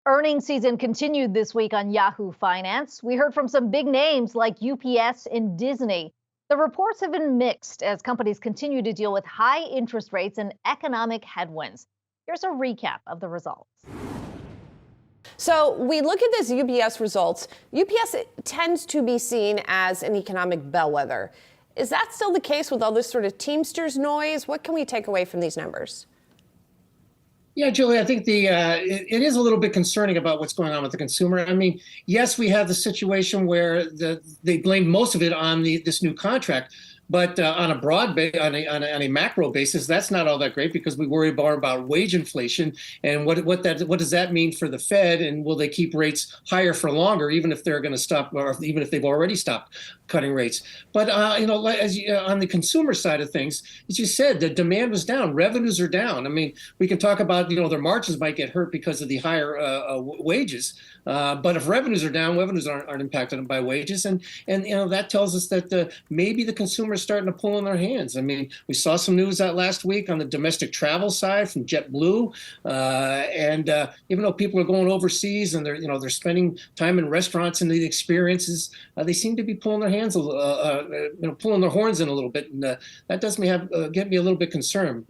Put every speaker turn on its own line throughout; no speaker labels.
Earnings season continued this week on Yahoo Finance. We heard from some big names like UPS and Disney. The reports have been mixed as companies continue to deal with high interest rates and economic headwinds. Here's a recap of the results.
So we look at this UPS results. UPS tends to be seen as an economic bellwether. Is that still the case with all this sort of Teamsters noise? What can we take away from these numbers?
Yeah, Julie, I think it is a little bit concerning about what's going on with the consumer. I mean, yes, we have the situation where they blamed most of it on this new contract, but on a on a macro basis, that's not all that great because we worry more about wage inflation and what does that mean for the Fed, and will they keep rates higher for longer, even if they're going to stop, or even if they've already stopped cutting rates. But on the consumer side of things, as you said, the demand was down, revenues are down. I mean, we can talk about their margins might get hurt because of the higher wages, but if revenues are down, revenues aren't impacted by wages, and that tells us that maybe the consumer starting to pull in their hands. I mean, we saw some news out last week on the domestic travel side from JetBlue, and even though people are going overseas and they're spending time in restaurants and the experiences, they seem to be pulling their hands, pulling their horns in a little bit, and that does get me a little bit concerned,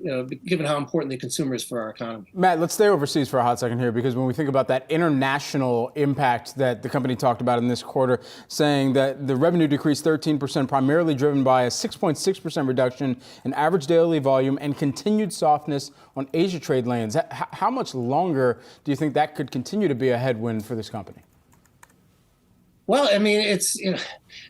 given how important the consumer is for our economy.
Matt, let's stay overseas for a hot second here, because when we think about that international impact that the company talked about in this quarter, saying that the revenue decreased 13%, primarily driven by a 6.6% reduction in average daily volume and continued softness on Asia trade lanes. How much longer do you think that could continue to be a headwind for this company?
Well, I mean,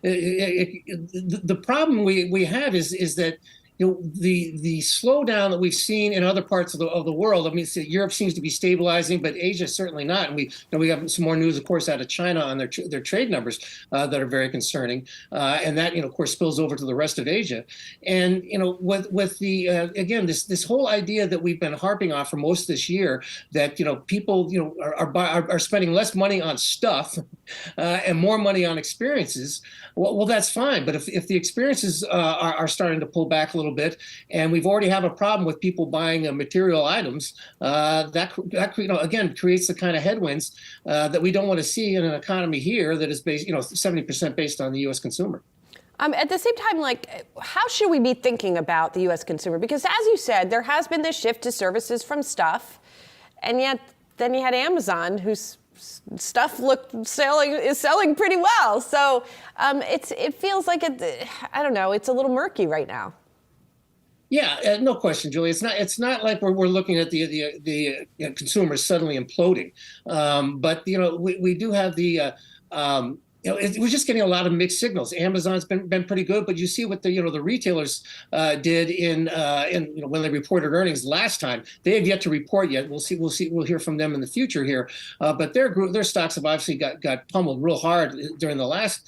the problem we have is that the slowdown that we've seen in other parts of the world. I mean, Europe seems to be stabilizing, but Asia certainly not. And we have some more news, of course, out of China on their trade numbers that are very concerning, and that of course spills over to the rest of Asia. And with the again this whole idea that we've been harping on for most of this year, that people are spending less money on stuff and more money on experiences. Well, that's fine. But if the experiences are starting to pull back a little bit, and we've already have a problem with people buying material items, that again creates the kind of headwinds that we don't want to see in an economy here that is based 70% based on the U.S. consumer.
At the same time, how should we be thinking about the U.S. consumer? Because as you said, there has been this shift to services from stuff, and yet then you had Amazon, whose stuff is selling pretty well. So it feels like I don't know, it's a little murky right now.
Yeah, no question, Julie. It's not like we're looking at the consumers suddenly imploding, but we do have the. We're just getting a lot of mixed signals. Amazon's been pretty good, but you see what the retailers did in when they reported earnings last time. They have yet to report yet. We'll hear from them in the future here. But their stocks have obviously got pummeled real hard during the last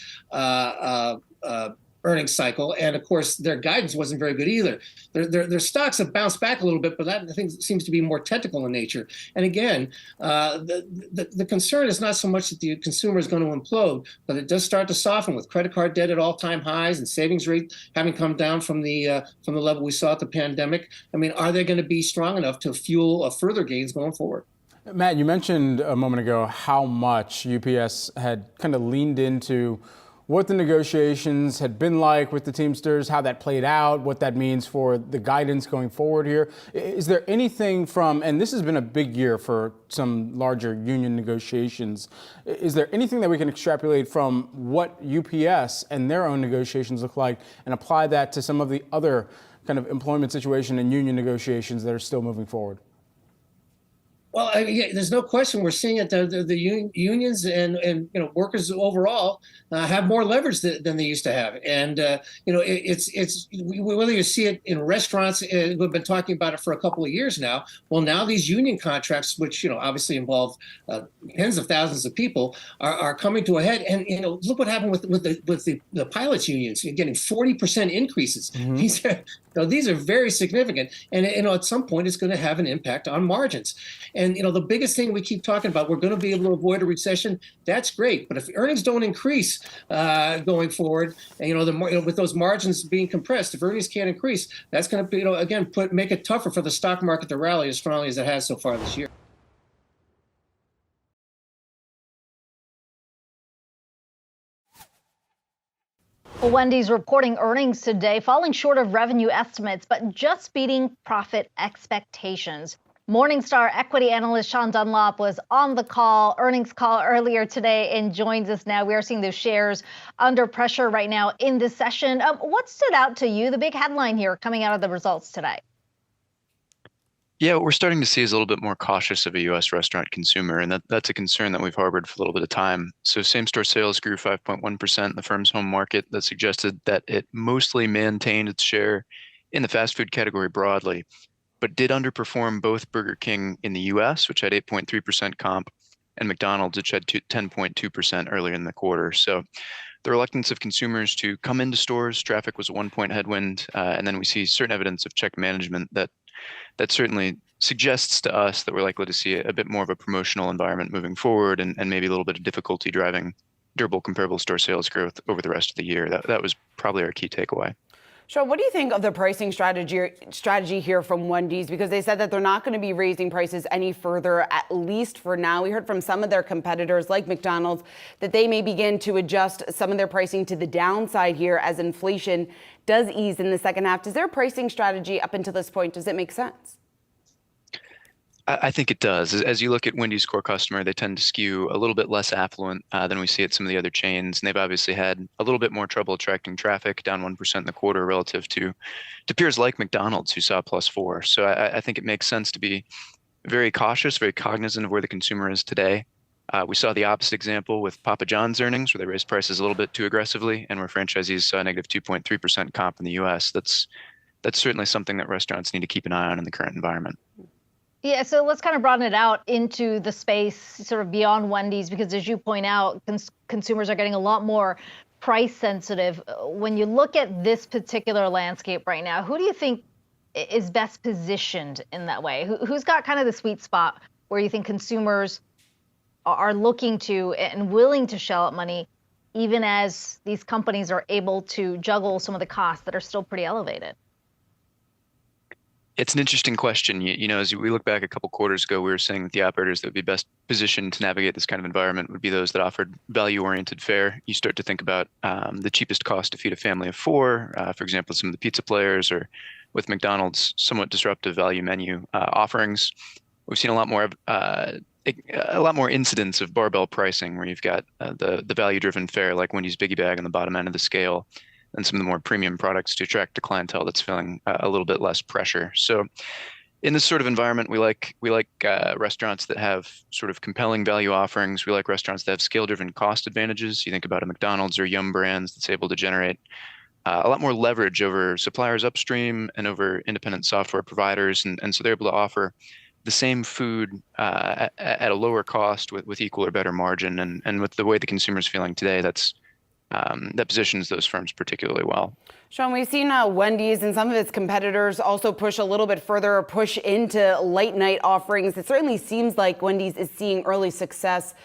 earnings cycle, and of course their guidance wasn't very good either. Their stocks have bounced back a little bit, but that I think seems to be more technical in nature. And again, the concern is not so much that the consumer is going to implode, but it does start to soften with credit card debt at all-time highs and savings rate having come down from the level we saw at the pandemic. I mean, are they going to be strong enough to fuel further gains going forward?
Matt, you mentioned a moment ago how much UPS had kind of leaned into what the negotiations had been like with the Teamsters, how that played out, what that means for the guidance going forward here. Is there anything and this has been a big year for some larger union negotiations, is there anything that we can extrapolate from what UPS and their own negotiations look like and apply that to some of the other kind of employment situation and union negotiations that are still moving forward?
Well, there's no question we're seeing it. The unions and workers overall have more leverage than they used to have, and whether you see it in restaurants, we've been talking about it for a couple of years now. Well, now these union contracts, which obviously involve tens of thousands of people, are coming to a head. And look what happened with the pilots unions. You're getting 40% increases. Mm-hmm. These are very significant, and at some point it's going to have an impact on margins. And the biggest thing we keep talking about, we're going to be able to avoid a recession. That's great, but if earnings don't increase going forward, and with those margins being compressed, if earnings can't increase, that's going to again make it tougher for the stock market to rally as strongly as it has so far this year.
Well, Wendy's reporting earnings today, falling short of revenue estimates, but just beating profit expectations. Morningstar equity analyst Sean Dunlop was on the earnings call earlier today and joins us now. We are seeing those shares under pressure right now in this session. What stood out to you, the big headline here coming out of the results today?
Yeah, what we're starting to see is a little bit more cautious of a U.S. restaurant consumer, and that's a concern that we've harbored for a little bit of time. So same-store sales grew 5.1% in the firm's home market. That suggested that it mostly maintained its share in the fast food category broadly, but did underperform both Burger King in the U.S., which had 8.3% comp, and McDonald's, which had 10.2% earlier in the quarter. So the reluctance of consumers to come into stores, traffic was a 1-point headwind, and then we see certain evidence of check management that certainly suggests to us that we're likely to see a bit more of a promotional environment moving forward, and maybe a little bit of difficulty driving durable comparable store sales growth over the rest of the year. That was probably our key takeaway.
Sean, what do you think of the pricing strategy here from Wendy's? Because they said that they're not going to be raising prices any further, at least for now. We heard from some of their competitors, like McDonald's, that they may begin to adjust some of their pricing to the downside here as inflation does ease in the second half. Does their pricing strategy up until this point, does it make sense?
I think it does. As you look at Wendy's core customer, they tend to skew a little bit less affluent than we see at some of the other chains. And they've obviously had a little bit more trouble attracting traffic, down 1% in the quarter relative to peers like McDonald's, who saw +4. So I think it makes sense to be very cautious, very cognizant of where the consumer is today. We saw the opposite example with Papa John's earnings, where they raised prices a little bit too aggressively, and where franchisees saw a negative 2.3% comp in the U.S. That's certainly something that restaurants need to keep an eye on in the current environment.
Yeah, so let's kind of broaden it out into the space sort of beyond Wendy's, because as you point out, consumers are getting a lot more price sensitive. When you look at this particular landscape right now, who do you think is best positioned in that way? Who's got kind of the sweet spot where you think consumers are looking to and willing to shell out money, even as these companies are able to juggle some of the costs that are still pretty elevated?
It's an interesting question. You know, as we look back a couple quarters ago, we were saying that the operators that would be best positioned to navigate this kind of environment would be those that offered value-oriented fare. You start to think about the cheapest cost to feed a family of 4, for example, some of the pizza players, or with McDonald's somewhat disruptive value menu offerings. We've seen a lot more incidents of barbell pricing, where you've got the value-driven fare like Wendy's Biggie Bag on the bottom end of the scale, and some of the more premium products to attract a clientele that's feeling a little bit less pressure. So in this sort of environment, we like restaurants that have sort of compelling value offerings. We like restaurants that have scale-driven cost advantages. You think about a McDonald's or Yum Brands that's able to generate a lot more leverage over suppliers upstream and over independent software providers. And so they're able to offer the same food at a lower cost with equal or better margin. And with the way the consumer's feeling today, that positions those firms particularly well.
Sean, we've seen Wendy's and some of its competitors also push a little bit further, push into late night offerings. It certainly seems like Wendy's is seeing early success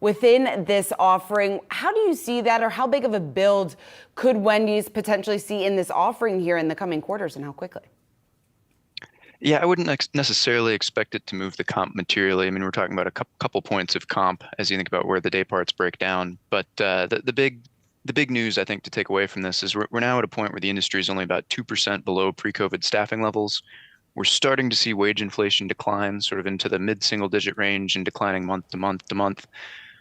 within this offering. How do you see that, or how big of a build could Wendy's potentially see in this offering here in the coming quarters, and how quickly?
Yeah, I wouldn't necessarily expect it to move the comp materially. I mean, we're talking about a couple points of comp as you think about where the day parts break down. But the big news, I think, to take away from this is we're now at a point where the industry is only about 2% below pre-COVID staffing levels. We're starting to see wage inflation decline sort of into the mid-single-digit range and declining month to month to month.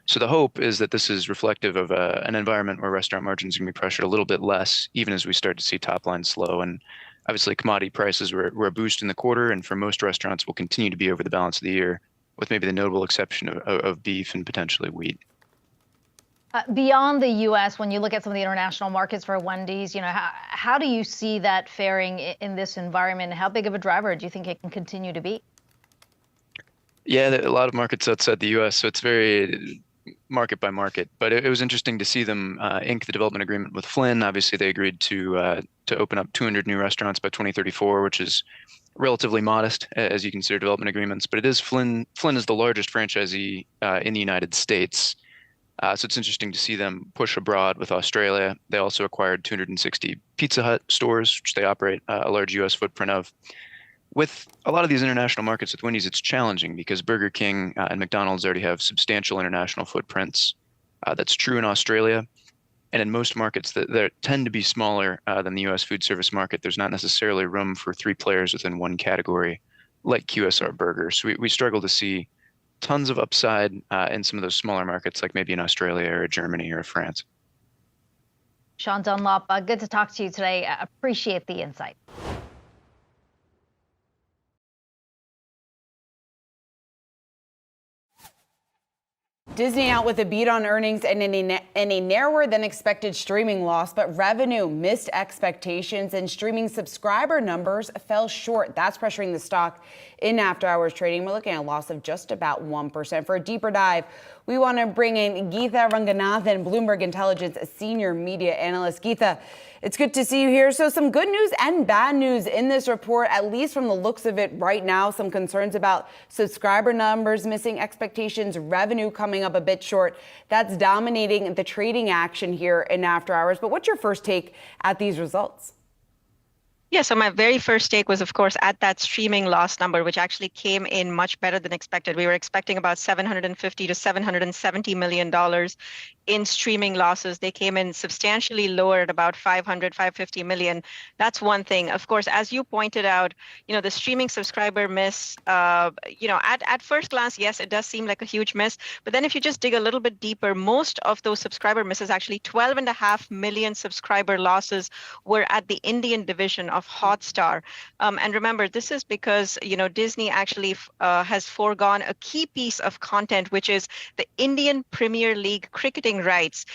So the hope is that this is reflective of an environment where restaurant margins are going to be pressured a little bit less, even as we start to see top line slow. And obviously, commodity prices were a boost in the quarter, and for most restaurants will continue to be over the balance of the year, with maybe the notable exception of beef and potentially wheat.
Beyond the U.S., when you look at some of the international markets for Wendy's, you know, how do you see that faring in this environment? How big of a driver do you think it can continue to be?
Yeah, a lot of markets outside the U.S., so it's very market by market. But it was interesting to see them ink the development agreement with Flynn. Obviously, they agreed to open up 200 new restaurants by 2034, which is relatively modest as you consider development agreements. But it is Flynn is the largest franchisee in the United States. So it's interesting to see them push abroad with Australia. They also acquired 260 Pizza Hut stores, which they operate a large U.S. footprint of. With a lot of these international markets with Wendy's, it's challenging because Burger King and McDonald's already have substantial international footprints. That's true in Australia. And in most markets that tend to be smaller than the US food service market, there's not necessarily room for three players within one category like QSR burgers. So we struggle to see tons of upside in some of those smaller markets, like maybe in Australia or Germany or France.
Sean Dunlop, good to talk to you today. Appreciate the insight.
Disney out with a beat on earnings and a narrower than expected streaming loss, but revenue missed expectations and streaming subscriber numbers fell short. That's pressuring the stock in after hours trading. We're looking at a loss of just about 1%. For a deeper dive, we want to bring in Geetha Ranganathan, Bloomberg Intelligence senior media analyst. Geetha, it's good to see you here. So some good news and bad news in this report, at least from the looks of it right now. Some concerns about subscriber numbers missing expectations, revenue coming up a bit short. That's dominating the trading action here in after hours. But what's your first take at these results?
Yeah, so my very first take was, of course, at that streaming loss number, which actually came in much better than expected. We were expecting about $750 to $770 million in streaming losses. They came in substantially lower at about 550 million. That's one thing. Of course, as you pointed out, the streaming subscriber miss, at first glance, yes, it does seem like a huge miss. But then if you just dig a little bit deeper, most of those subscriber misses, actually 12.5 million subscriber losses, were at the Indian division of Hotstar. And remember, this is because, Disney actually has foregone a key piece of content, which is the Indian Premier League cricketing rights.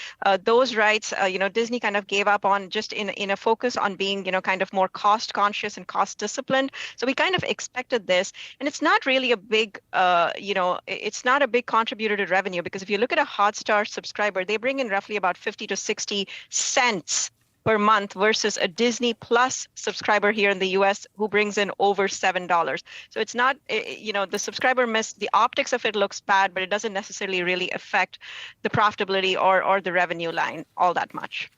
Those rights, Disney kind of gave up on just in a focus on being, kind of more cost conscious and cost disciplined. So we kind of expected this. And it's not really a big, it's not a big contributor to revenue, because if you look at a Hotstar subscriber, they bring in roughly about 50 to 60 cents per month versus a Disney Plus subscriber here in the US who brings in over $7. So it's not, the subscriber miss, the optics of it looks bad, but it doesn't necessarily really affect the profitability or the revenue line all that much.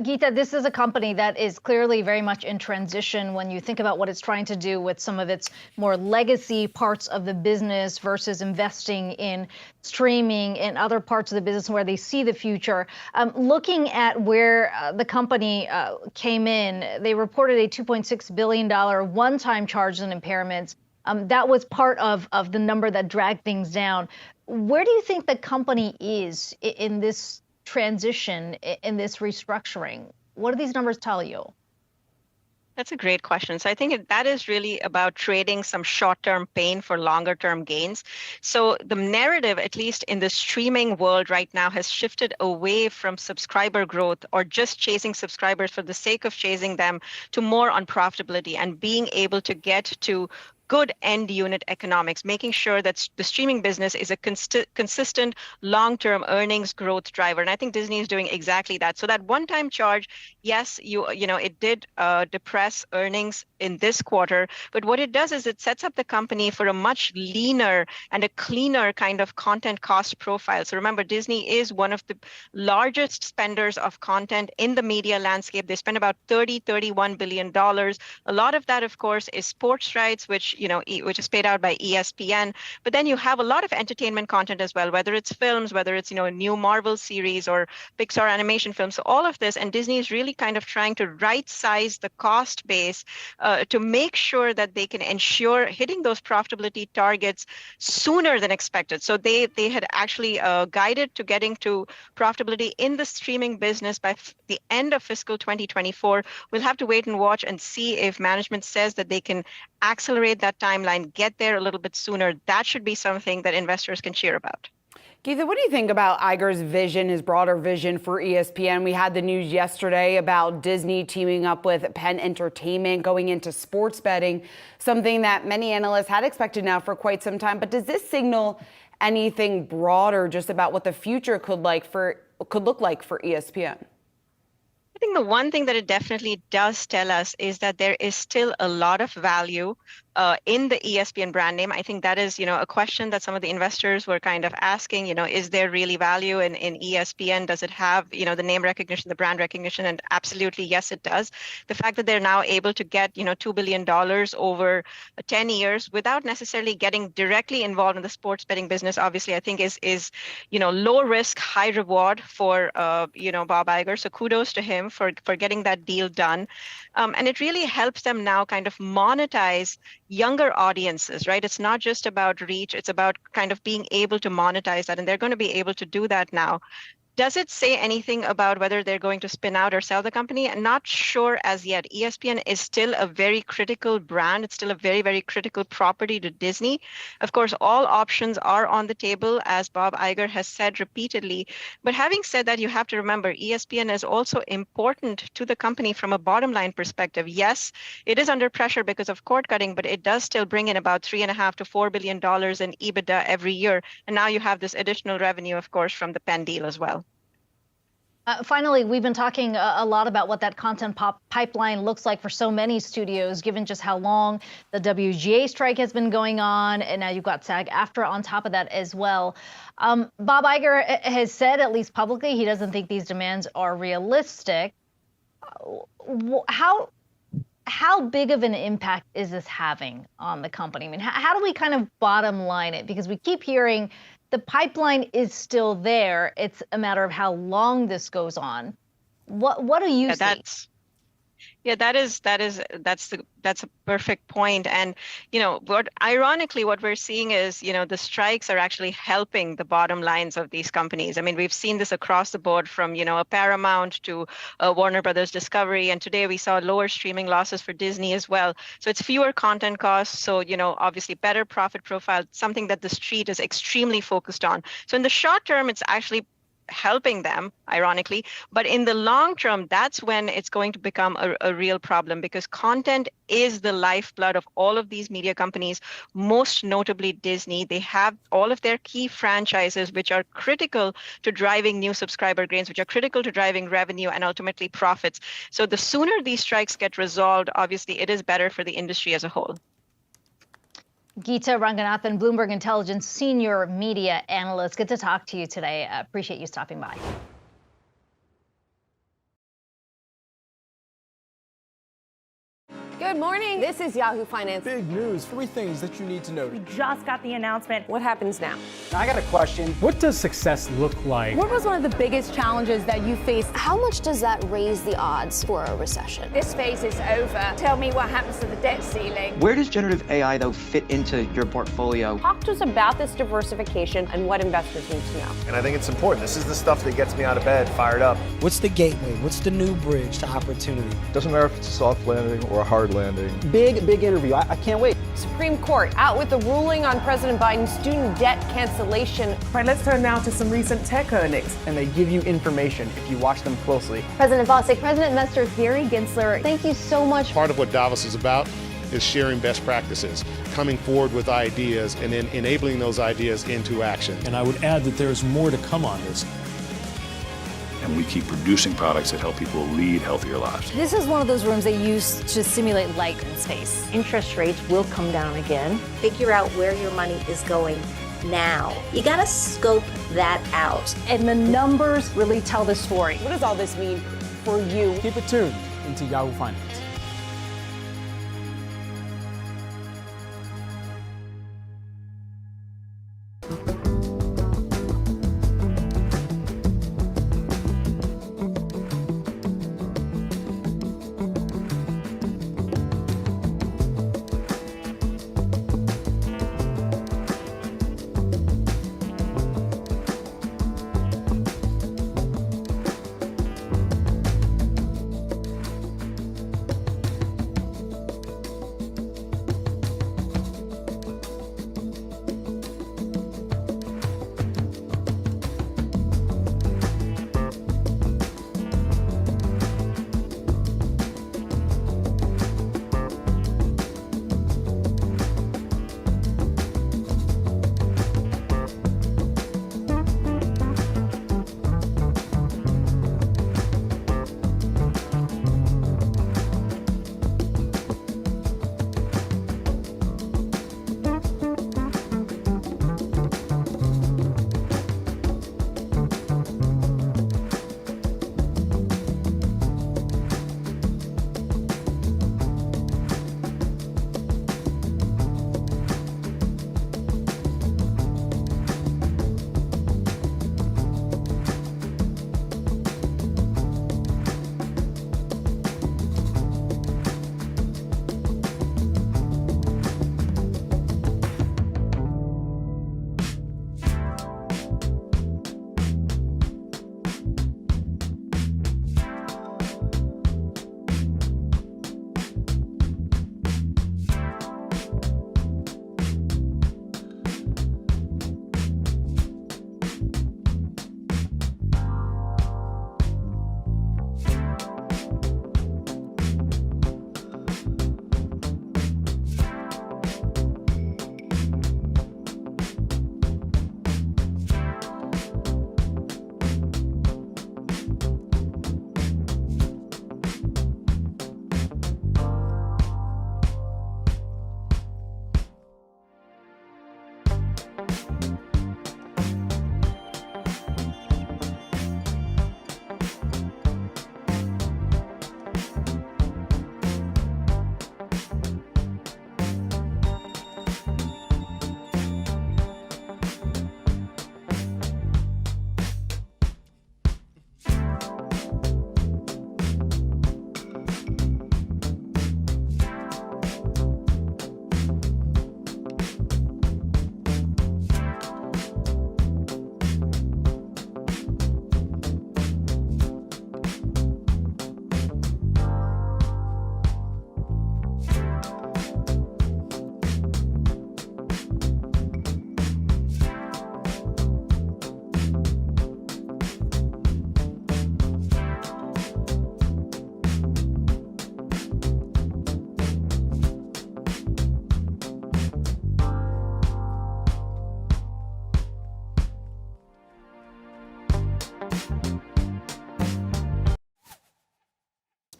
Geetha, this is a company that is clearly very much in transition when you think about what it's trying to do with some of its more legacy parts of the business versus investing in streaming and other parts of the business where they see the future. Looking at where the company came in, they reported a $2.6 billion one-time charge in impairments. That was part of the number that dragged things down. Where do you think the company is in this transition, in this restructuring? What do these numbers tell you?
That's a great question. So I think that is really about trading some short-term pain for longer-term gains. So the narrative, at least in the streaming world right now, has shifted away from subscriber growth or just chasing subscribers for the sake of chasing them to more on profitability and being able to get to good end unit economics, making sure that the streaming business is a consistent long-term earnings growth driver. And I think Disney is doing exactly that. So that one-time charge, yes, it did depress earnings in this quarter, but what it does is it sets up the company for a much leaner and a cleaner kind of content cost profile. So remember, Disney is one of the largest spenders of content in the media landscape. They spend about $31 billion. A lot of that, of course, is sports rights, which is paid out by ESPN. But then you have a lot of entertainment content as well, whether it's films, whether it's, a new Marvel series or Pixar animation films. So all of this, and Disney is really kind of trying to right size the cost base to make sure that they can ensure hitting those profitability targets sooner than expected. So they had actually guided to getting to profitability in the streaming business by the end of fiscal 2024. We'll have to wait and watch and see if management says that they can accelerate that timeline, get there a little bit sooner. That should be something that investors can cheer about.
Geetha, what do you think about Iger's vision, his broader vision for ESPN? We had the news yesterday about Disney teaming up with Penn Entertainment, going into sports betting, something that many analysts had expected now for quite some time. But does this signal anything broader just about what the future could look like for ESPN?
I think the one thing that it definitely does tell us is that there is still a lot of value in the ESPN brand name. I think that is, a question that some of the investors were kind of asking, is there really value in ESPN? Does it have, the name recognition, the brand recognition? And absolutely, yes, it does. The fact that they're now able to get, $2 billion over 10 years without necessarily getting directly involved in the sports betting business, obviously, I think is low risk, high reward for, Bob Iger. So kudos to him for getting that deal done. And it really helps them now kind of monetize younger audiences, right? It's not just about reach, it's about kind of being able to monetize that. And they're going to be able to do that now. Does it say anything about whether they're going to spin out or sell the company? I'm not sure as yet. ESPN is still a very critical brand. It's still a very, very critical property to Disney. Of course, all options are on the table, as Bob Iger has said repeatedly. But having said that, you have to remember ESPN is also important to the company from a bottom line perspective. Yes, it is under pressure because of cord cutting, but it does still bring in about $3.5 to $4 billion in EBITDA every year. And now you have this additional revenue, of course, from the Penn deal as well.
Finally, we've been talking a lot about what that content pipeline looks like for so many studios, given just how long the WGA strike has been going on, and now you've got SAG-AFTRA on top of that as well. Bob Iger has said, at least publicly, he doesn't think these demands are realistic. How big of an impact is this having on the company? I mean, how do we kind of bottom line it? Because we keep hearing the pipeline is still there. It's a matter of how long this goes on. What do you see?
That's a perfect point. And ironically what we're seeing is the strikes are actually helping the bottom lines of these companies. I mean, we've seen this across the board from a Paramount to Warner Brothers Discovery, and today we saw lower streaming losses for Disney as well. So it's fewer content costs, so obviously better profit profile, something that the street is extremely focused on. So in the short term, it's actually helping them, ironically, but in the long term, that's when it's going to become a real problem, because content is the lifeblood of all of these media companies, most notably Disney. They have all of their key franchises, which are critical to driving new subscriber gains, which are critical to driving revenue and ultimately profits. So the sooner these strikes get resolved, obviously it is better for the industry as a whole.
Geeta Ranganathan, Bloomberg Intelligence Senior Media Analyst. Good to talk to you today. Appreciate you stopping by.
Good morning. This is Yahoo Finance.
Big news, 3 things that you need to know.
We just got the announcement.
What happens now?
I got a question.
What does success look like?
What was one of the biggest challenges that you faced?
How much does that raise the odds for a recession?
This phase is over. Tell me what happens to the debt ceiling.
Where does generative AI, though, fit into your portfolio?
Talk to us about this diversification and what investors need to know.
And I think it's important. This is the stuff that gets me out of bed, fired up.
What's the gateway? What's the new bridge to opportunity?
Doesn't matter if it's a soft landing or a hard landing.
Big interview. I can't wait.
Supreme Court out with the ruling on President Biden's student debt cancellation.
Right, let's turn now to some recent tech earnings. And they give you information if you watch them closely.
President Bostic, President investor Gary Gensler, thank you so much.
Part of what Davos is about is sharing best practices, coming forward with ideas, and then enabling those ideas into action.
And I would add that there's more to come on this.
And we keep producing products that help people lead healthier lives.
This is one of those rooms they use to simulate light in space.
Interest rates will come down again. Figure out where your money is going now. You gotta scope that out.
And the numbers really tell the story.
What does all this mean for you?
Keep it tuned into Yahoo Finance.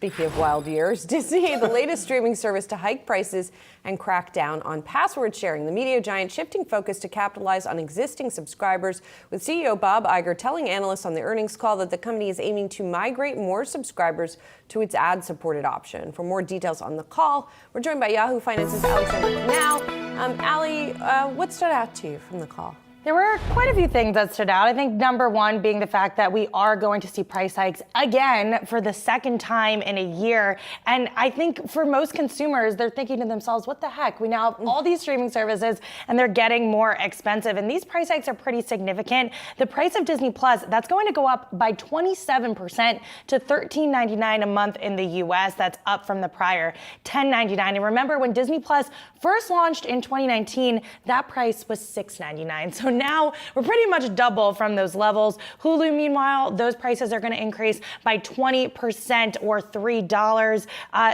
Speaking of wild years, Disney, the latest streaming service to hike prices and crack down on password sharing. The media giant shifting focus to capitalize on existing subscribers, with CEO Bob Iger telling analysts on the earnings call that the company is aiming to migrate more subscribers to its ad-supported option. For more details on the call, we're joined by Yahoo Finance's Alexandra Now. Ali, what stood out to you from the call?
There were quite a few things that stood out. I think number one being the fact that we are going to see price hikes again for the second time in a year. And I think for most consumers, they're thinking to themselves, what the heck? We now have all these streaming services and they're getting more expensive. And these price hikes are pretty significant. The price of Disney Plus, that's going to go up by 27% to $13.99 a month in the US. That's up from the prior $10.99. And remember, when Disney Plus first launched in 2019, that price was $6.99. So now we're pretty much double from those levels. Hulu, meanwhile, those prices are going to increase by 20% or $3.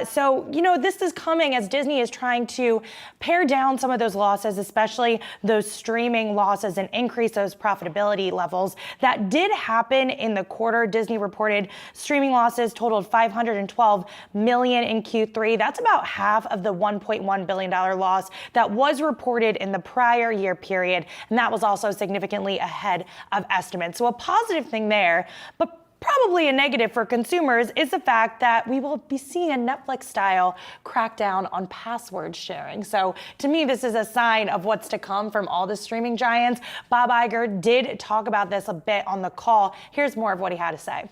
So, this is coming as Disney is trying to pare down some of those losses, especially those streaming losses, and increase those profitability levels. That did happen in the quarter. Disney reported streaming losses totaled $512 million in Q3. That's about half of the $1.1 billion loss that was reported in the prior year period. And that was also significantly ahead of estimates. So a positive thing there, but probably a negative for consumers, is the fact that we will be seeing a Netflix-style crackdown on password sharing. So to me, this is a sign of what's to come from all the streaming giants. Bob Iger did talk about this a bit on the call. Here's more of what he had to say.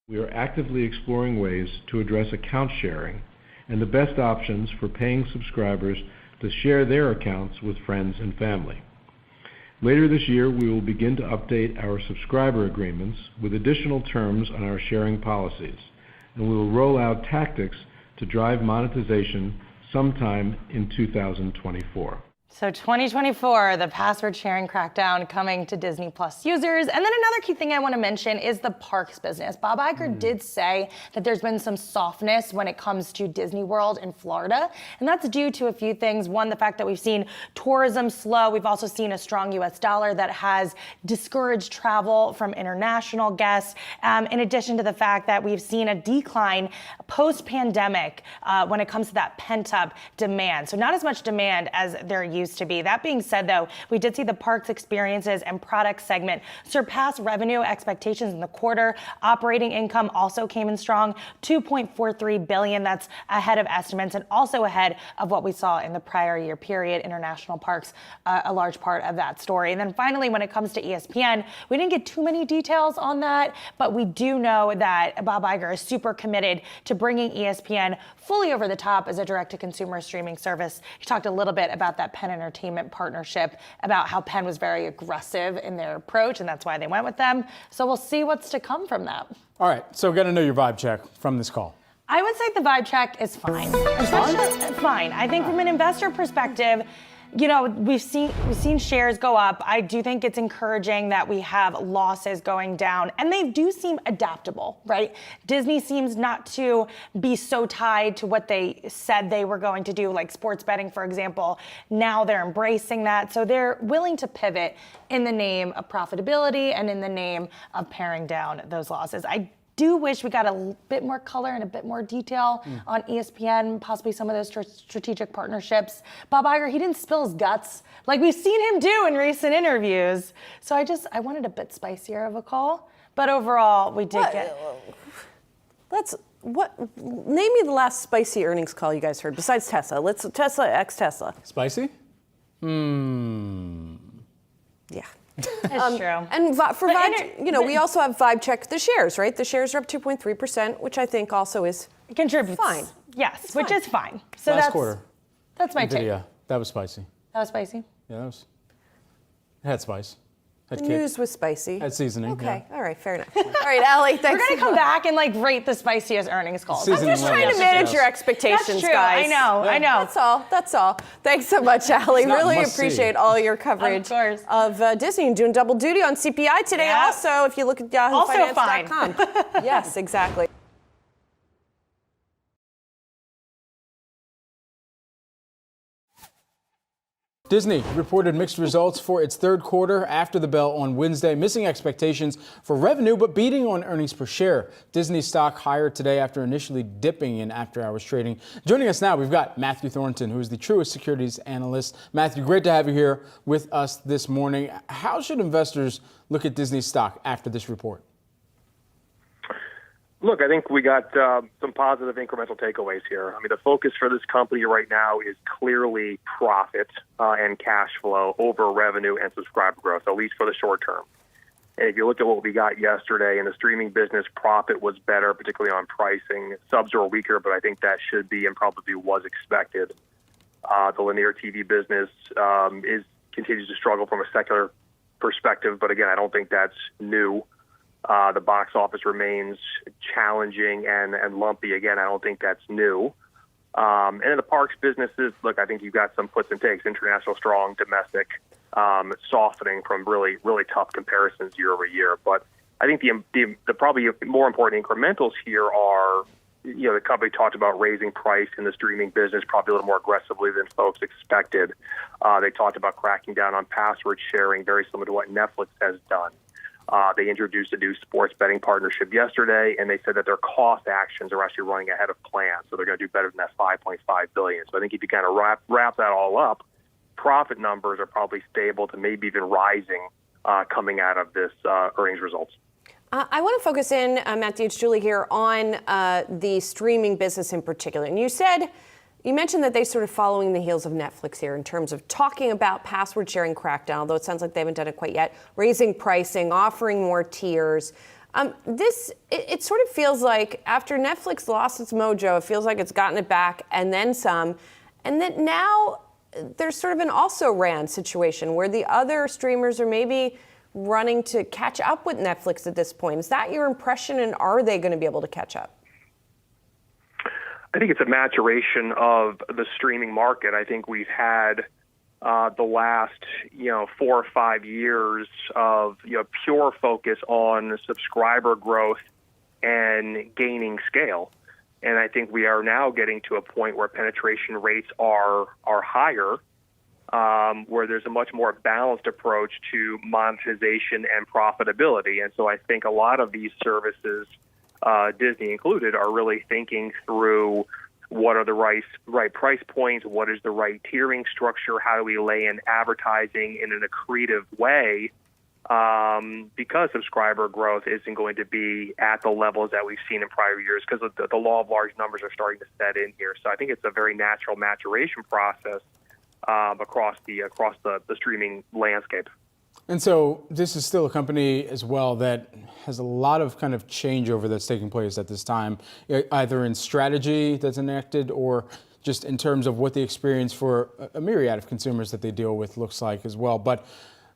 We are actively exploring ways to address account sharing and the best options for paying subscribers to share their accounts with friends and family. Later this year, we will begin to update our subscriber agreements with additional terms on our sharing policies, and we will roll out tactics to drive monetization sometime in 2024.
So 2024, the password sharing crackdown coming to Disney Plus users. And then another key thing I want to mention is the parks business. Bob Iger did say that there's been some softness when it comes to Disney World in Florida. And that's due to a few things. One, the fact that we've seen tourism slow. We've also seen a strong US dollar that has discouraged travel from international guests. In addition to the fact that we've seen a decline post-pandemic when it comes to that pent-up demand. So not as much demand as there used to be. That being said, though, we did see the parks, experiences, and products segment surpass revenue expectations in the quarter. Operating income also came in strong, $2.43 billion. That's ahead of estimates and also ahead of what we saw in the prior year period. International parks, a large part of that story. And then finally, when it comes to ESPN, we didn't get too many details on that, but we do know that Bob Iger is super committed to bringing ESPN fully over the top as a direct-to-consumer streaming service. He talked a little bit about that Penn Entertainment partnership, about how Penn was very aggressive in their approach, and that's why they went with them. So we'll see what's to come from that.
All right, so got to know your vibe check from this call.
I would say the vibe check is fine. It's fine. I think from an investor perspective, we've seen shares go up. I do think it's encouraging that we have losses going down, and they do seem adaptable, right? Disney seems not to be so tied to what they said they were going to do, like sports betting, for example. Now they're embracing that, so they're willing to pivot in the name of profitability and in the name of paring down those losses. I do wish we got a bit more color and a bit more detail on ESPN, possibly some of those strategic partnerships. Bob Iger, he didn't spill his guts like we've seen him do in recent interviews. So I wanted a bit spicier of a call. But overall, we did get...
Name me the last spicy earnings call you guys heard, besides Tesla. Tesla x Tesla.
Spicy?
Yeah.
That's true.
And for Vibe, we also have Vibe check the shares, right? The shares are up 2.3%, which I think also is
contributes.
Fine.
Yes,
it's
which
fine.
is fine. So
Last quarter.
That's my take.
Yeah, that was spicy.
That was spicy?
Yeah, it had spice.
The news was spicy.
Had seasoning.
Okay,
yeah.
All right, fair enough. All right, Ali, thanks.
We're going to come back and rate the spiciest earnings calls.
I'm just trying to manage your expectations,
That's true.
guys.
I know.
That's all. Thanks so much, Ali. Really appreciate all your coverage of Disney and doing double duty on CPI today. Yep. Also, if you look at yahoofinance.com. Yes, exactly.
Disney reported mixed results for its third quarter after the bell on Wednesday, missing expectations for revenue but beating on earnings per share. Disney stock higher today after initially dipping in after-hours trading. Joining us now, we've got Matthew Thornton, who is the Truist Securities Analyst. Matthew, great to have you here with us this morning. How should investors look at Disney stock after this report?
Look, I think we got some positive incremental takeaways here. I mean, the focus for this company right now is clearly profit and cash flow over revenue and subscriber growth, at least for the short term. And if you look at what we got yesterday in the streaming business, profit was better, particularly on pricing. Subs were weaker, but I think that should be and probably was expected. The linear TV business continues to struggle from a secular perspective, but again, I don't think that's new. The box office remains challenging and lumpy. Again, I don't think that's new. And in the parks businesses, look, I think you've got some puts and takes. International strong, domestic softening from really, really tough comparisons year over year. But I think the probably more important incrementals here are, the company talked about raising price in the streaming business probably a little more aggressively than folks expected. They talked about cracking down on password sharing, very similar to what Netflix has done. They introduced a new sports betting partnership yesterday, and they said that their cost actions are actually running ahead of plan. So they're going to do better than that $5.5 billion. So I think if you kind of wrap that all up, profit numbers are probably stable to maybe even rising coming out of this earnings results.
I want to focus in, Matthew, it's Julie here, on the streaming business in particular. And you mentioned that they're sort of following the heels of Netflix here in terms of talking about password sharing crackdown, although it sounds like they haven't done it quite yet, raising pricing, offering more tiers. It sort of feels like after Netflix lost its mojo, it feels like it's gotten it back and then some. And then now there's sort of an also-ran situation where the other streamers are maybe running to catch up with Netflix at this point. Is that your impression, and are they going to be able to catch up?
I think it's a maturation of the streaming market. I think we've had the last 4 or 5 years of pure focus on subscriber growth and gaining scale. And I think we are now getting to a point where penetration rates are higher, where there's a much more balanced approach to monetization and profitability. And so I think a lot of these services, Disney included, are really thinking through what are the right price points, what is the right tiering structure, how do we lay in advertising in an accretive way, because subscriber growth isn't going to be at the levels that we've seen in prior years because the law of large numbers are starting to set in here. So I think it's a very natural maturation process across the streaming landscape.
And so this is still a company as well that has a lot of kind of changeover that's taking place at this time, either in strategy that's enacted or just in terms of what the experience for a myriad of consumers that they deal with looks like as well. But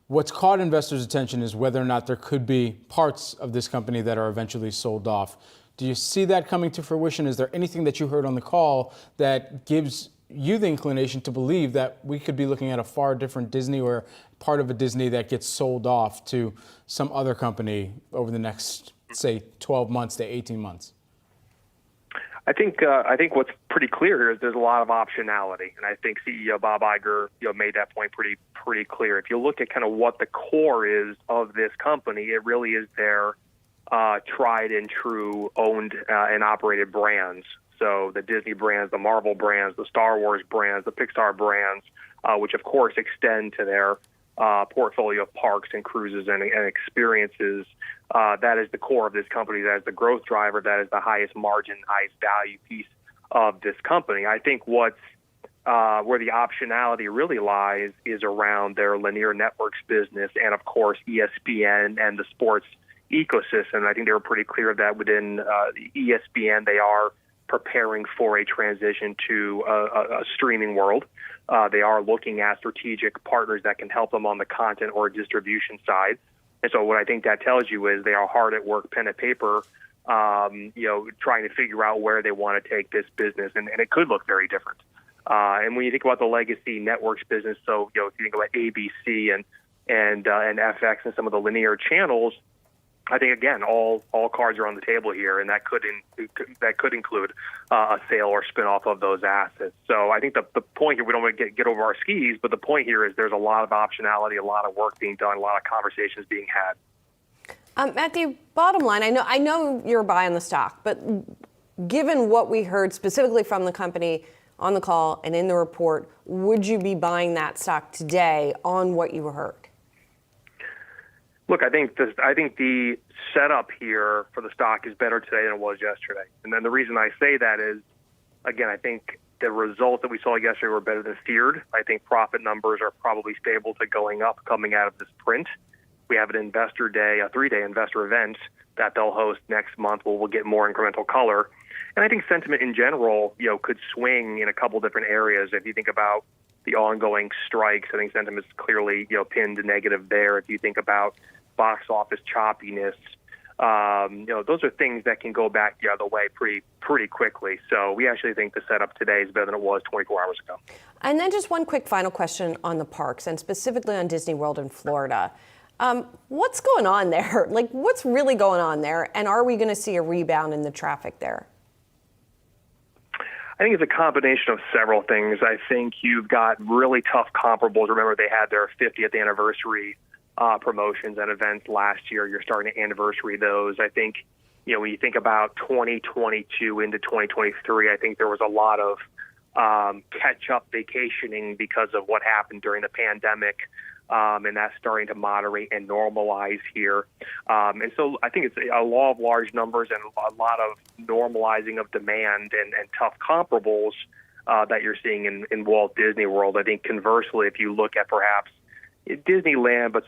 what's caught investors' attention is whether or not there could be parts of this company that are eventually sold off. Do you see that coming to fruition? Is there anything that you heard on the call that gives you the inclination to believe that we could be looking at a far different Disney or part of a Disney that gets sold off to some other company over the next, say, 12 months to 18 months?
I think what's pretty clear here is there's a lot of optionality, and I think CEO Bob Iger made that point pretty clear. If you look at kind of what the core is of this company, it really is their tried and true owned and operated brands. So the Disney brands, the Marvel brands, the Star Wars brands, the Pixar brands, which of course extend to their portfolio of parks and cruises and experiences. That is the core of this company. That is the growth driver. That is the highest margin, highest value piece of this company. I think where the optionality really lies is around their linear networks business and, of course, ESPN and the sports ecosystem. I think they were pretty clear that within ESPN they are preparing for a transition to a streaming world. They are looking at strategic partners that can help them on the content or distribution side. And so what I think that tells you is they are hard at work, pen and paper, trying to figure out where they want to take this business. And it could look very different. And when you think about the legacy networks business, so, if you think about ABC and FX and some of the linear channels, I think again, all cards are on the table here, and that could include a sale or spinoff of those assets. So I think the point here, we don't want to get over our skis, but the point here is there's a lot of optionality, a lot of work being done, a lot of conversations being had.
Matthew, bottom line, I know you're buying the stock, but given what we heard specifically from the company on the call and in the report, would you be buying that stock today on what you heard?
Look, I think the setup here for the stock is better today than it was yesterday. And then the reason I say that is, again, I think the results that we saw yesterday were better than feared. I think profit numbers are probably stable to going up coming out of this print. We have an investor day, a 3-day investor event that they'll host next month where we'll get more incremental color. And I think sentiment in general, could swing in a couple different areas. If you think about the ongoing strikes, I think sentiment is clearly, pinned negative there. If you think about box office choppiness, those are things that can go back the other way pretty quickly. So we actually think the setup today is better than it was 24 hours ago.
And then just one quick final question on the parks, and specifically on Disney World in Florida. What's going on there? Like, what's really going on there? And are we going to see a rebound in the traffic there?
I think it's a combination of several things. I think you've got really tough comparables. Remember, they had their 50th anniversary promotions and events last year. You're starting to anniversary those. I think, when you think about 2022 into 2023, I think there was a lot of catch-up vacationing because of what happened during the pandemic, and that's starting to moderate and normalize here. And so I think it's a law of large numbers and a lot of normalizing of demand and tough comparables that you're seeing in Walt Disney World. I think conversely, if you look at perhaps Disneyland, but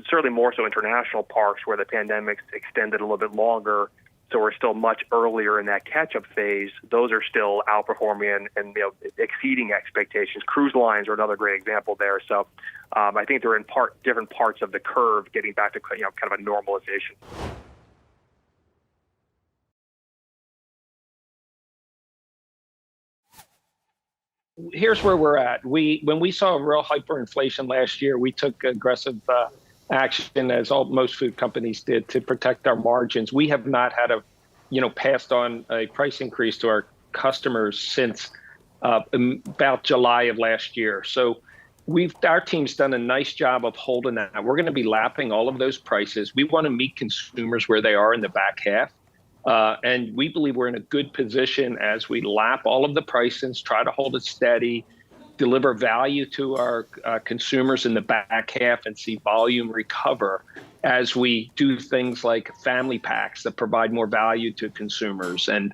certainly more so international parks where the pandemic's extended a little bit longer, so we're still much earlier in that catch-up phase. Those are still outperforming and exceeding expectations. Cruise lines are another great example there. So I think they're in different parts of the curve getting back to kind of a normalization.
Here's where we're at. When we saw real hyperinflation last year, we took aggressive action, as most food companies did, to protect our margins. We have not had passed on a price increase to our customers since about July of last year. So our team's done a nice job of holding that. We're going to be lapping all of those prices. We want to meet consumers where they are in the back half. And we believe we're in a good position as we lap all of the prices, try to hold it steady, deliver value to our consumers in the back half, and see volume recover as we do things like family packs that provide more value to consumers and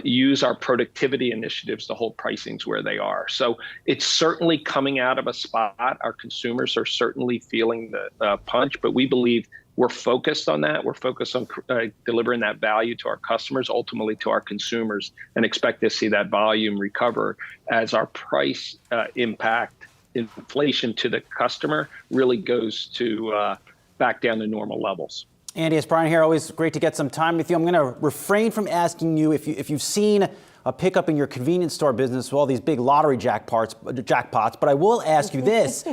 use our productivity initiatives to hold pricings where they are. So it's certainly coming out of a spot. Our consumers are certainly feeling the punch, but we believe we're focused on that. We're focused on delivering that value to our customers, ultimately to our consumers, and expect to see that volume recover as our price impact inflation to the customer really goes to back down to normal levels.
Andy, it's Brian here. Always great to get some time with you. I'm going to refrain from asking you if you've seen a pickup in your convenience store business with all these big lottery jackpots, but I will ask you this.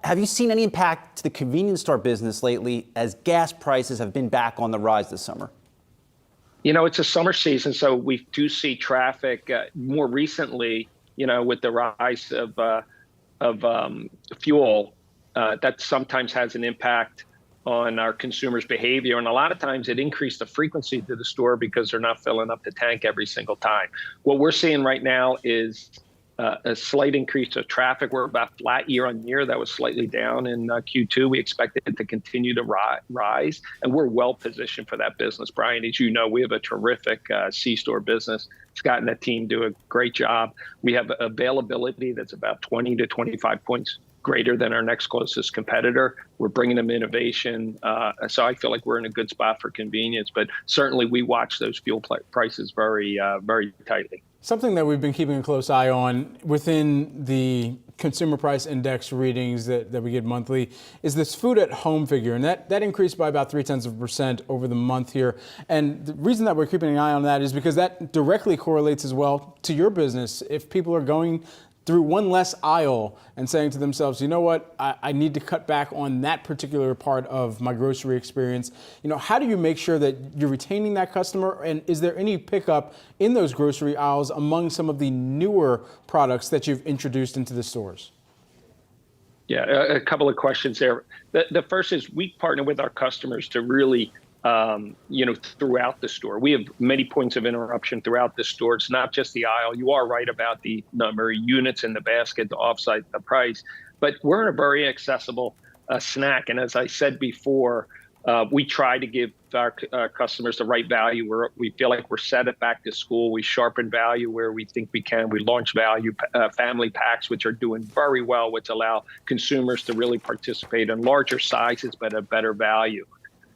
Have you seen any impact to the convenience store business lately as gas prices have been back on the rise this summer?
It's a summer season, so we do see traffic more recently, with the rise of fuel, that sometimes has an impact on our consumers' behavior. And a lot of times it increased the frequency to the store because they're not filling up the tank every single time. What we're seeing right now is a slight increase of traffic. We're about flat year on year. That was slightly down in Q2. We expect it to continue to rise, and we're well positioned for that business. Brian, as you know, we have a terrific C-store business. Scott and the team do a great job. We have availability that's about 20 to 25 points greater than our next closest competitor. We're bringing them innovation. So I feel like we're in a good spot for convenience, but certainly we watch those fuel prices very, very tightly.
Something that we've been keeping a close eye on within the consumer price index readings that we get monthly is this food at home figure. And that increased by about 0.3% over the month here. And the reason that we're keeping an eye on that is because that directly correlates as well to your business. If people are going through one less aisle and saying to themselves, you know what, I need to cut back on that particular part of my grocery experience. How do you make sure that you're retaining that customer? And is there any pickup in those grocery aisles among some of the newer products that you've introduced into the stores?
Yeah, a couple of questions there. The first is we partner with our customers to really, throughout the store. We have many points of interruption throughout the store. It's not just the aisle. You are right about the number of units in the basket to offset the price, but we're in a very accessible snack. And as I said before, we try to give our customers the right value. We feel like we're set it back to school. We sharpen value where we think we can. We launch value family packs, which are doing very well, which allow consumers to really participate in larger sizes, but a better value.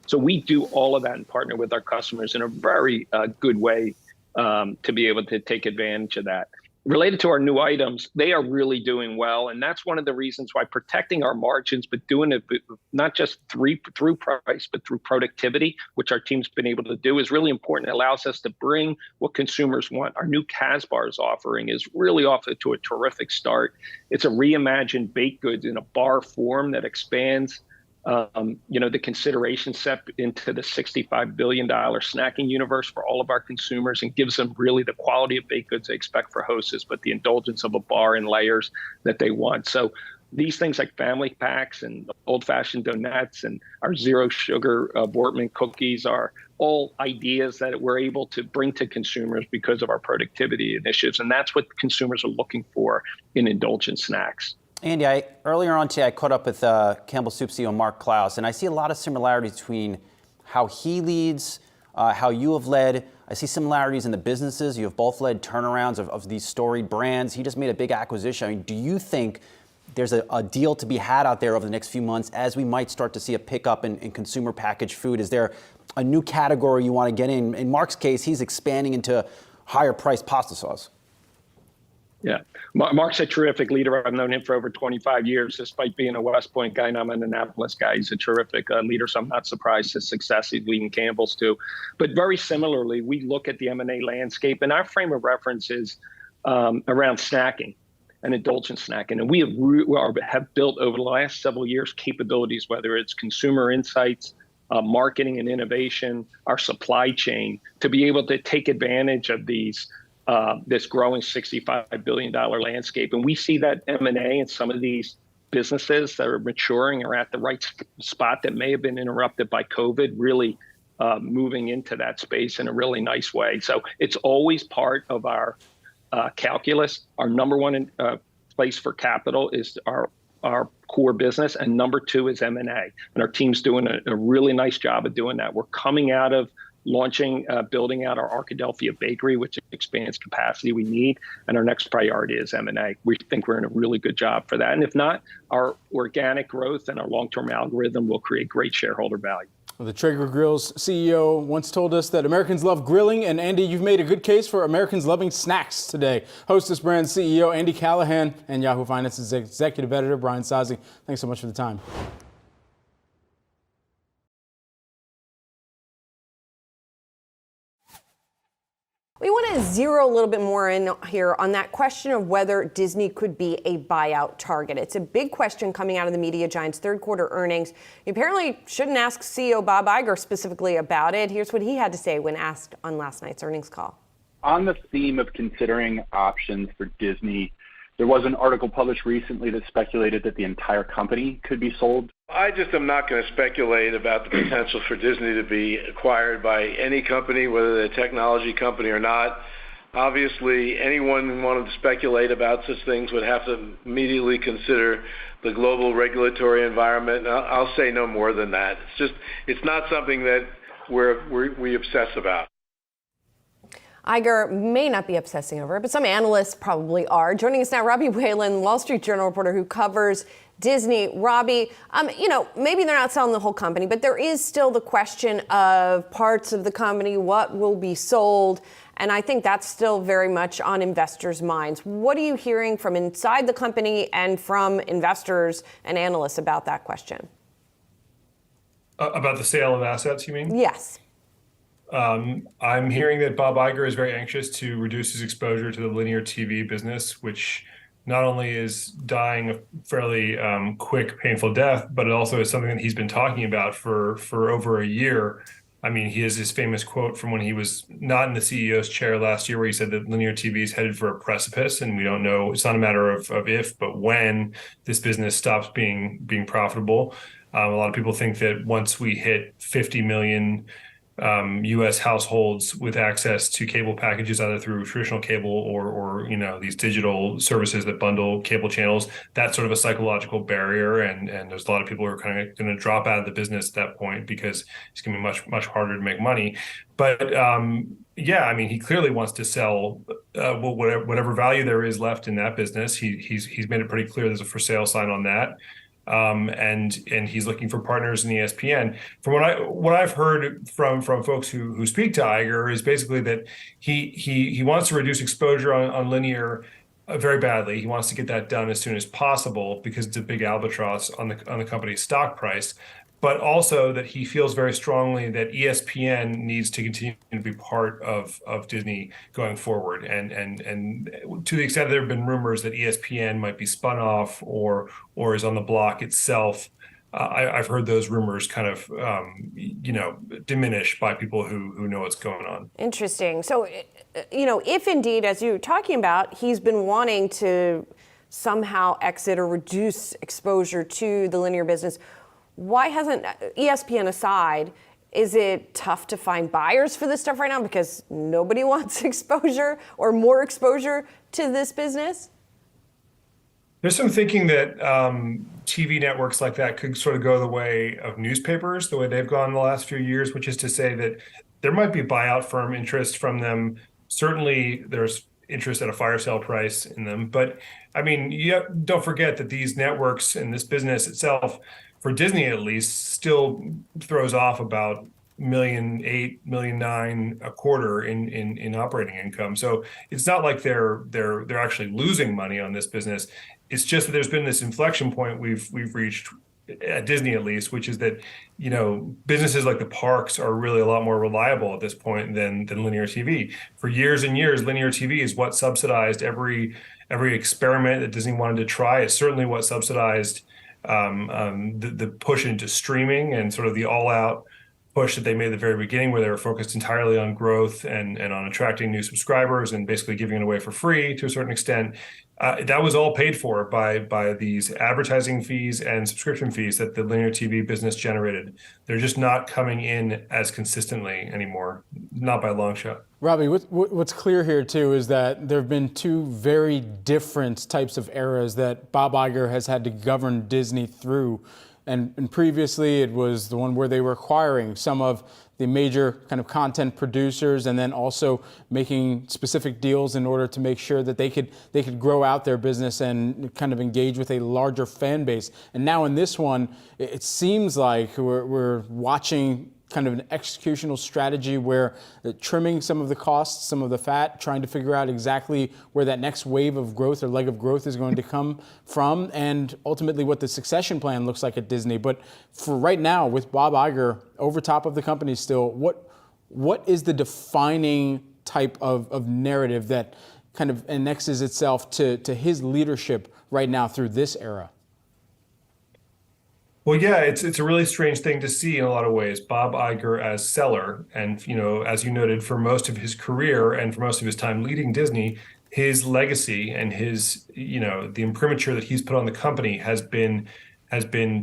So we do all of that and partner with our customers in a very good way to be able to take advantage of that. Related to our new items, they are really doing well. And that's one of the reasons why protecting our margins, but doing it not just through price, but through productivity, which our team's been able to do, is really important. It allows us to bring what consumers want. Our new Casbars offering is really off to a terrific start. It's a reimagined baked goods in a bar form that expands the consideration set into the $65 billion snacking universe for all of our consumers, and gives them really the quality of baked goods they expect for Hostess, but the indulgence of a bar and layers that they want. So these things like family packs and old-fashioned donuts and our zero sugar Bortman cookies are all ideas that we're able to bring to consumers because of our productivity initiatives. And that's what consumers are looking for in indulgent snacks.
Andy, earlier on today, I caught up with Campbell Soup CEO Mark Klaus, and I see a lot of similarities between how he leads, how you have led. I see similarities in the businesses. You have both led turnarounds of these storied brands. He just made a big acquisition. I mean, do you think there's a deal to be had out there over the next few months as we might start to see a pickup in consumer packaged food? Is there a new category you want to get in? In Mark's case, he's expanding into higher priced pasta sauce.
Yeah, Mark's a terrific leader. I've known him for over 25 years, despite being a West Point guy and I'm an Annapolis guy. He's a terrific leader, so I'm not surprised his success. He's leading Campbell's too. But very similarly, we look at the M&A landscape, and our frame of reference is around snacking and indulgent snacking. And we have built over the last several years capabilities, whether it's consumer insights, marketing and innovation, our supply chain, to be able to take advantage of this growing $65 billion landscape. And we see that M&A and some of these businesses that are maturing are at the right spot that may have been interrupted by COVID, really moving into that space in a really nice way. So it's always part of our calculus. Our number one place for capital is our core business, and number two is M&A. And our team's doing a really nice job of doing that. We're coming out of building out our Arkadelphia bakery, which expands capacity we need. And our next priority is M&A. We think we're in a really good job for that. And if not, our organic growth and our long-term algorithm will create great shareholder value.
Well, the Traeger Grill's CEO once told us that Americans love grilling. And Andy, you've made a good case for Americans loving snacks today. Hostess Brand CEO Andy Callahan and Yahoo Finance's executive editor Brian Sozzi. Thanks so much for the time.
We want to zero a little bit more in here on that question of whether Disney could be a buyout target. It's a big question coming out of the media giant's third quarter earnings. You apparently shouldn't ask CEO Bob Iger specifically about it. Here's what he had to say when asked on last night's earnings call.
On the theme of considering options for Disney, there was an article published recently that speculated that the entire company could be sold.
I just am not going to speculate about the potential for Disney to be acquired by any company, whether they're a technology company or not. Obviously, anyone who wanted to speculate about such things would have to immediately consider the global regulatory environment. I'll say no more than that. It's not something that we obsess about.
Iger may not be obsessing over it, but some analysts probably are. Joining us now, Robbie Whalen, Wall Street Journal reporter who covers Disney. Robbie, maybe they're not selling the whole company, but there is still the question of parts of the company, what will be sold. And I think that's still very much on investors' minds. What are you hearing from inside the company and from investors and analysts about that question?
About the sale of assets, you mean?
Yes.
I'm hearing that Bob Iger is very anxious to reduce his exposure to the linear TV business, which not only is dying a fairly quick, painful death, but it also is something that he's been talking about for over a year. I mean, he has his famous quote from when he was not in the CEO's chair last year, where he said that linear TV is headed for a precipice, and we don't know. It's not a matter of if, but when this business stops being profitable. A lot of people think that once we hit 50 million U.S. households with access to cable packages, either through traditional cable or these digital services that bundle cable channels, that's sort of a psychological barrier, and there's a lot of people who are kind of going to drop out of the business at that point because it's going to be much harder to make money. But yeah, I mean, he clearly wants to sell whatever value there is left in that business. He's made it pretty clear there's a for sale sign on that. And he's looking for partners in ESPN. From what I've heard from folks who speak to Iger is basically that he wants to reduce exposure on linear very badly. He wants to get that done as soon as possible because it's a big albatross on the company's stock price. But also that he feels very strongly that ESPN needs to continue to be part of Disney going forward. And to the extent there have been rumors that ESPN might be spun off or is on the block itself, I've heard those rumors kind of diminish by people who know what's going on.
Interesting. So, if indeed, as you're talking about, he's been wanting to somehow exit or reduce exposure to the linear business, why hasn't, ESPN aside, is it tough to find buyers for this stuff right now because nobody wants exposure or more exposure to this business?
There's some thinking that TV networks like that could sort of go the way of newspapers, the way they've gone in the last few years, which is to say that there might be buyout firm interest from them. Certainly there's interest at a fire sale price in them. But I mean, don't forget that these networks and this business itself, for Disney at least, still throws off about $1.8 million, $1.9 million a quarter in operating income. So it's not like they're actually losing money on this business. It's just that there's been this inflection point we've reached at Disney at least, which is that businesses like the parks are really a lot more reliable at this point than linear TV. For years and years, linear TV is what subsidized every experiment that Disney wanted to try. It's certainly what subsidized the push into streaming and sort of the all-out push that they made at the very beginning, where they were focused entirely on growth and on attracting new subscribers and basically giving it away for free to a certain extent. That was all paid for by these advertising fees and subscription fees that the linear TV business generated. They're just not coming in as consistently anymore, not by a long shot.
Robbie, what's clear here, too, is that there have been two very different types of eras that Bob Iger has had to govern Disney through. And previously, it was the one where they were acquiring some of the major kind of content producers and then also making specific deals in order to make sure that they could grow out their business and kind of engage with a larger fan base. And now in this one, it seems like we're watching kind of an executional strategy where trimming some of the costs, some of the fat, trying to figure out exactly where that next wave of growth or leg of growth is going to come from, and ultimately what the succession plan looks like at Disney. But for right now, with Bob Iger over top of the company still, what is the defining type of narrative that kind of annexes itself to his leadership right now through this era?
Well, yeah, it's a really strange thing to see in a lot of ways. Bob Iger as seller, and as you noted, for most of his career and for most of his time leading Disney, his legacy and his the imprimatur that he's put on the company has been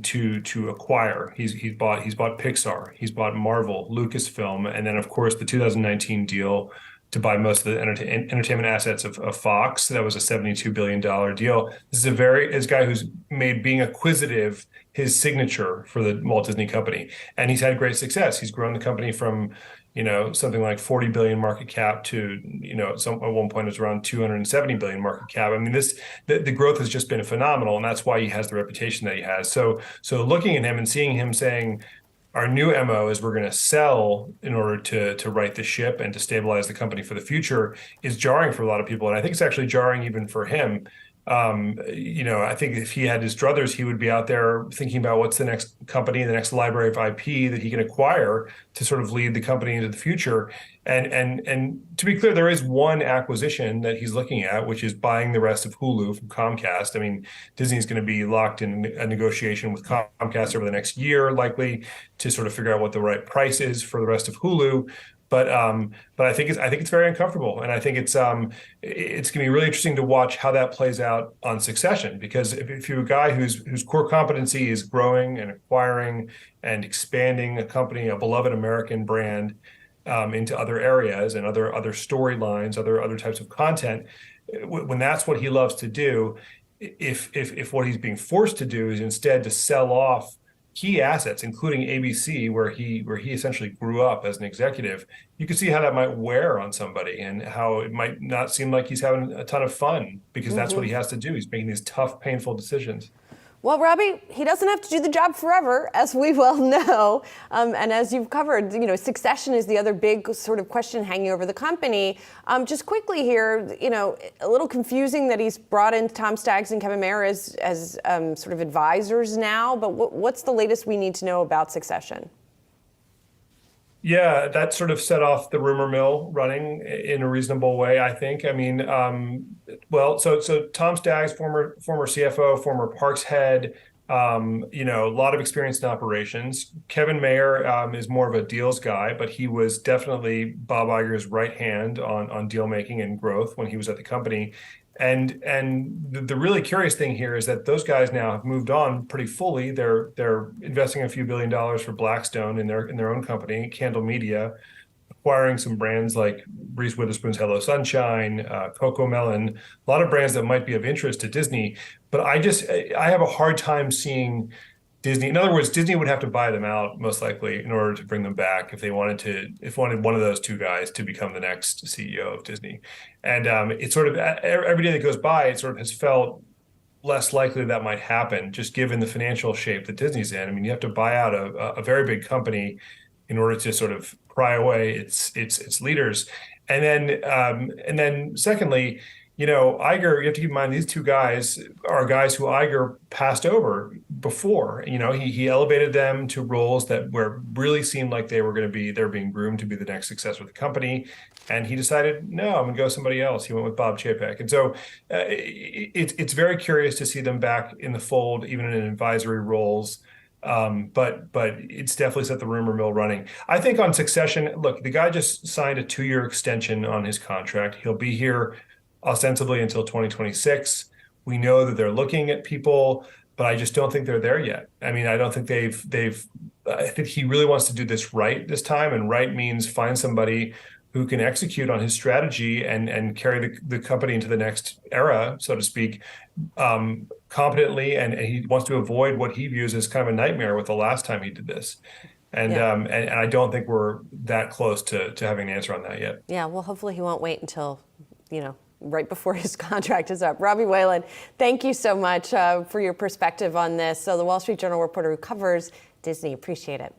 to acquire. He's bought Pixar, he's bought Marvel, Lucasfilm, and then of course the 2019 deal to buy most of the entertainment assets of Fox. That was a $72 billion deal. This is a guy who's made being acquisitive his signature for the Walt Disney Company. And he's had great success. He's grown the company from, something like 40 billion market cap to, at one point it was around 270 billion market cap. I mean, the growth has just been phenomenal, and that's why he has the reputation that he has. So looking at him and seeing him saying, our new MO is we're going to sell in order to right the ship and to stabilize the company for the future is jarring for a lot of people. And I think it's actually jarring even for him I think if he had his druthers, he would be out there thinking about what's the next company, the next library of IP that he can acquire to sort of lead the company into the future. And to be clear, there is one acquisition that he's looking at, which is buying the rest of Hulu from Comcast. I mean, Disney's going to be locked in a negotiation with Comcast over the next year, likely, to sort of figure out what the right price is for the rest of Hulu. But I think it's very uncomfortable, and I think it's going to be really interesting to watch how that plays out on Succession. Because if you're a guy whose core competency is growing and acquiring and expanding a company, a beloved American brand, into other areas and other storylines, other types of content, when that's what he loves to do, if what he's being forced to do is instead to sell off key assets, including ABC, where he essentially grew up as an executive, you can see how that might wear on somebody and how it might not seem like he's having a ton of fun, because that's what he has to do. He's making these tough, painful decisions.
Well, Robbie, he doesn't have to do the job forever, as we well know. And as you've covered, succession is the other big sort of question hanging over the company. Just quickly here, a little confusing that he's brought in Tom Staggs and Kevin Mayer as sort of advisors now. But what's the latest we need to know about Succession?
Yeah, that sort of set off the rumor mill running in a reasonable way, I think. I mean, so Tom Staggs, former CFO, former Parks head, a lot of experience in operations. Kevin Mayer is more of a deals guy, but he was definitely Bob Iger's right hand on deal making and growth when he was at the company. And the really curious thing here is that those guys now have moved on pretty fully. They're investing a few $1 billion for Blackstone in their own company, Candle Media, acquiring some brands like Reese Witherspoon's Hello Sunshine, Coco Melon, a lot of brands that might be of interest to Disney. But I have a hard time seeing Disney. In other words, Disney would have to buy them out most likely in order to bring them back if wanted one of those two guys to become the next CEO of Disney. And it's sort of every day that goes by, it sort of has felt less likely that might happen, just given the financial shape that Disney's in. I mean, you have to buy out a very big company in order to sort of pry away its leaders. And then secondly, Iger, you have to keep in mind, these two guys are guys who Iger passed over before. He elevated them to roles that really seemed like they're being groomed to be the next successor of the company. And he decided, no, I'm going to go somebody else. He went with Bob Chapek. And so it's very curious to see them back in the fold, even in advisory roles. But it's definitely set the rumor mill running. I think on Succession, look, the guy just signed a 2-year extension on his contract. He'll be here ostensibly until 2026. We know that they're looking at people, but I just don't think they're there yet. I mean, I don't think I think he really wants to do this right this time, and right means find somebody who can execute on his strategy and carry the company into the next era, so to speak, competently. And he wants to avoid what he views as kind of a nightmare with the last time he did this. And I don't think we're that close to having an answer on that yet.
Yeah, well, hopefully he won't wait until, right before his contract is up. Robbie Whalen, thank you so much for your perspective on this. So the Wall Street Journal reporter who covers Disney, appreciate it.